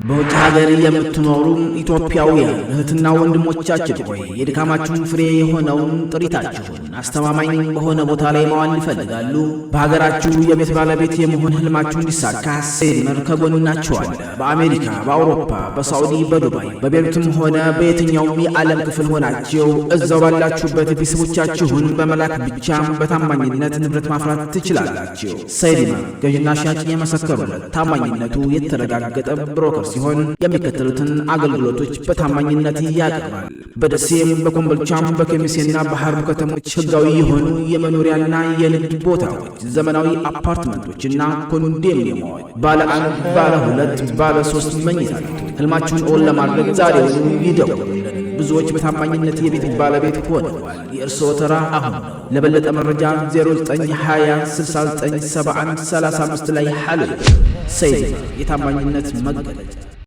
በውጭ ሀገር የምትኖሩ ኢትዮጵያውያን እህትና ወንድሞቻችን ሆይ የድካማችሁን ፍሬ የሆነውን ጥሪታችሁን አስተማማኝ በሆነ ቦታ ላይ ማዋል ይፈልጋሉ? በሀገራችሁ የቤት ባለቤት የመሆን ህልማችሁ እንዲሳካ ሰይድመር ከጎናችሁ አለ። በአሜሪካ፣ በአውሮፓ፣ በሳዑዲ፣ በዱባይ፣ በቤሩትም ሆነ በየትኛውም የዓለም ክፍል ሆናችሁ እዛው ባላችሁበት ቤተሰቦቻችሁን በመላክ ብቻም በታማኝነት ንብረት ማፍራት ትችላላችሁ። ሰይድመር ገዥና ሻጭ የመሰከሩለት ታማኝነቱ የተረጋገጠ ብሮከር ሲሆን የሚከተሉትን አገልግሎቶች በታማኝነት ያቀርባል። በደሴም በኮምቦልቻም በከሚሴና በሐርቡ ከተሞች ህጋዊ የሆኑ የመኖሪያና የንግድ ቦታዎች፣ ዘመናዊ አፓርትመንቶችና ኮንዶሚኒየሞች፣ ባለ አንድ፣ ባለ ሁለት፣ ባለ ሶስት መኝታ ቤቶች። ህልማችሁን እውን ለማድረግ ዛሬውኑ ይደውሉልን። ብዙዎች በታማኝነት የቤት ባለቤት ሆነዋል። የእርስዎ ተራ አሁን ነው። ለበለጠ መረጃ 0920697135 ላይ ሐሉ። ሰይድመር የታማኝነት መገለጫ።